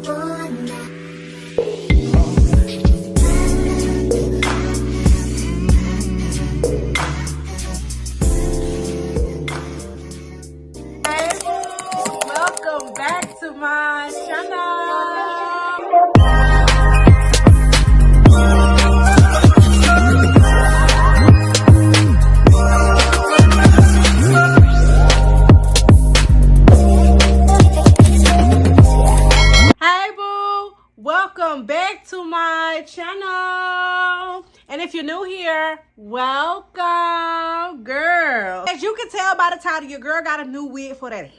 Welcome back to my channel. Welcome back to my channel, and if you're new here, welcome, girl. As you can tell by the title, your girl got a new wig for that ass.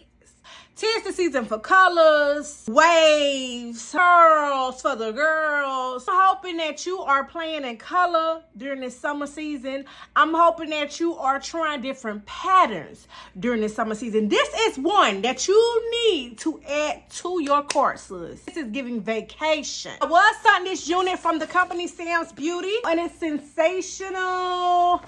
'Tis the season for colors, waves, curls for the girls. I'm hoping that you are playing in color during this summer season. I'm hoping that you are trying different patterns during this summer season. This is one that you need to add to your cart, sis. This is giving vacation. I was starting this unit from the company SamsBeauty, and it's Sensational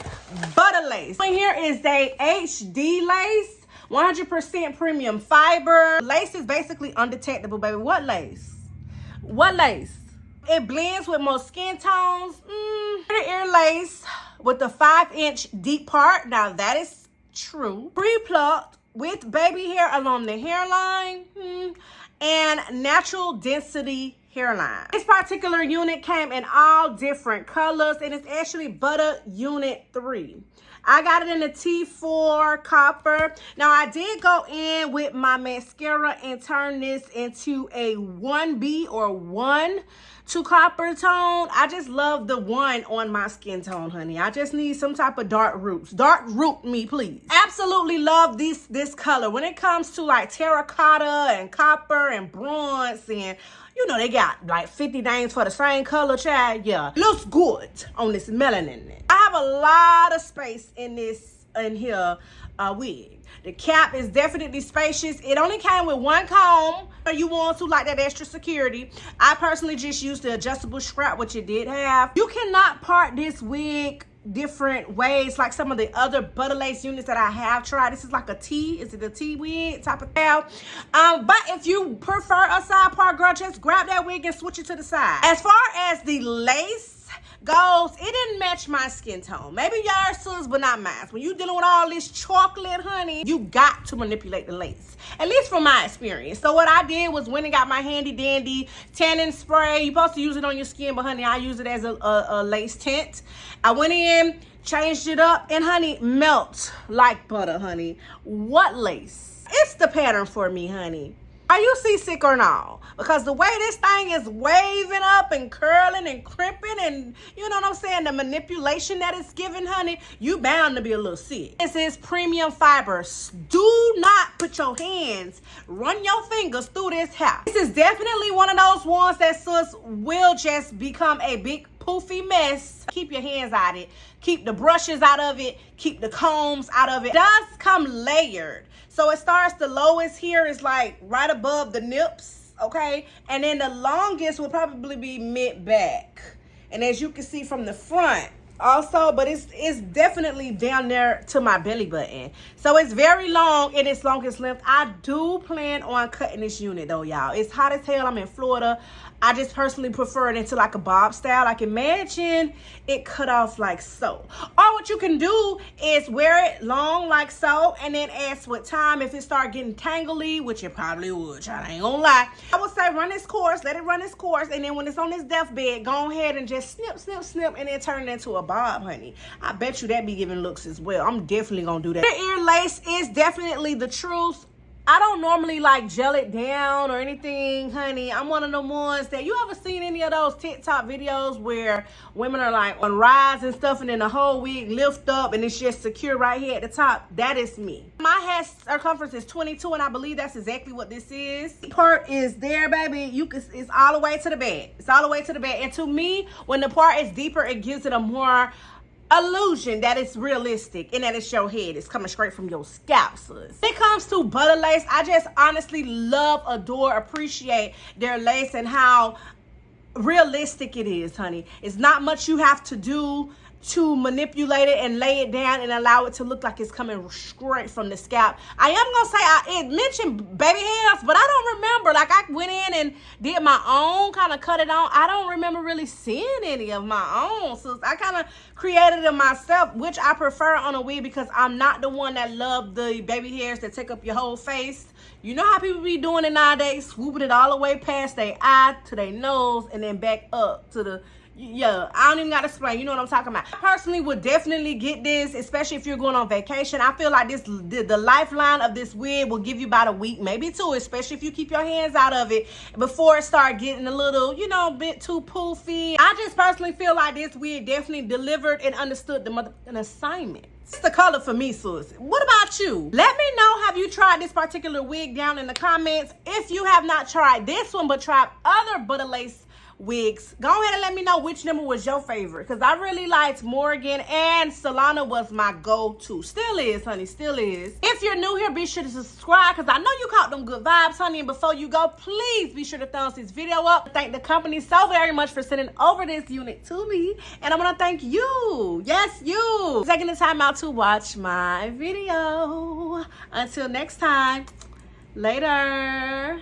Butter Lace. Here is a HD lace. 100% premium fiber. Lace is basically undetectable, baby. What lace? What lace? It blends with most skin tones. Ear lace with the 5-inch deep part. Now that is true. Pre-plucked with baby hair along the hairline. And natural density hairline. This particular unit came in all different colors, and it's actually Butter Unit 3. I got it in the T4 copper. Now, I did go in with my mascara and turn this into a 1B or 1 to copper tone. I just love the 1 on my skin tone, honey. I just need some type of dark roots. Dark root me, please. Absolutely love this color. When it comes to like terracotta and copper and bronze, and you know, they got like 50 names for the same color, child. Yeah, looks good on this melanin. I have a lot of space in here wig. The cap is definitely spacious. It only came with 1 comb. If you want to, like that extra security. I personally just used the adjustable strap, which it did have. You cannot part this wig different ways like some of the other butter lace units that I have tried. This is like a T. Is it a T wig type of style? But if you prefer a side part, girl, just grab that wig and switch it to the side. As far as the lace goes, it didn't match my skin tone. Maybe yours, but not mine. When you dealing with all this chocolate, honey, you got to manipulate the lace. At least from my experience. So what I did was went and got my handy dandy tanning spray. You're supposed to use it on your skin, but honey, I use it as a lace tint. I went in, changed it up, and honey, melt like butter, honey. What lace? It's the pattern for me, honey. Are you seasick or not? Because the way this thing is waving up and curling and crimping, and you know what I'm saying, the manipulation that it's giving, honey, you bound to be a little sick. This is premium fibers. Do not put your hands, run your fingers through this hair. This is definitely one of those ones that sis will just become a big poofy mess. Keep your hands out of it. Keep the brushes out of it. Keep the combs out of it. It does come layered. So it starts, the lowest here is like right above the nips, okay? And then the longest will probably be mid-back. And as you can see from the front also, but it's definitely down there to my belly button. So it's very long in its longest length. I do plan on cutting this unit though, y'all. It's hot as hell. I'm in Florida. I just personally prefer it into like a bob style. Like imagine it cut off like so. Or what you can do is wear it long like so, and then as with time, if it start getting tangly, which it probably would, I ain't gonna lie, I would say run its course, let it run its course, and then when it's on its deathbed, go ahead and just snip, snip, snip, and then turn it into a bob, honey. I bet you that be giving looks as well. I'm definitely gonna do that. The ear lace is definitely the truth. I don't normally like gel it down or anything, honey. I'm one of the ones that, you ever seen any of those TikTok videos where women are like on rides and stuff, and then the whole wig lift up and it's just secure right here at the top? That is me. My head circumference is 22, and I believe that's exactly what this is. The part is there, baby. It's all the way to the back. It's all the way to the back. And to me, when the part is deeper, it gives it a more illusion that it's realistic and that it's your head. It's coming straight from your scalp, sis. When it comes to butter lace, I just honestly love, adore, appreciate their lace and how realistic it is, honey. It's not much you have to do to manipulate it and lay it down and allow it to look like it's coming straight from the scalp. I am gonna say it mentioned baby hairs, but I don't remember. Like, I went in and did my own, kind of cut it on. I don't remember really seeing any of my own, so I kind of created it myself, which I prefer on a wig because I'm not the one that love the baby hairs that take up your whole face. You know how people be doing it nowadays, swooping it all the way past their eye to their nose and then back up to the, yeah, I don't even gotta explain. You know what I'm talking about. I personally would definitely get this, especially if you're going on vacation. I feel like the lifeline of this wig will give you about a week, maybe two, especially if you keep your hands out of it before it start getting a little, you know, a bit too poofy. I just personally feel like this wig definitely delivered and understood an assignment. It's the color for me, sis. What about you? Let me know, have you tried this particular wig down in the comments. If you have not tried this one but tried other Butta lace wigs, go ahead and let me know which number was your favorite, because I really liked Morgan, and Solana was my go-to. Still is, honey, still is. If you're new here, be sure to subscribe, because I know you caught them good vibes, honey. And before you go, please be sure to thumbs this video up. Thank the company so very much for sending over this unit to me, and I want to thank you, yes, you, taking the time out to watch my video. Until next time, later.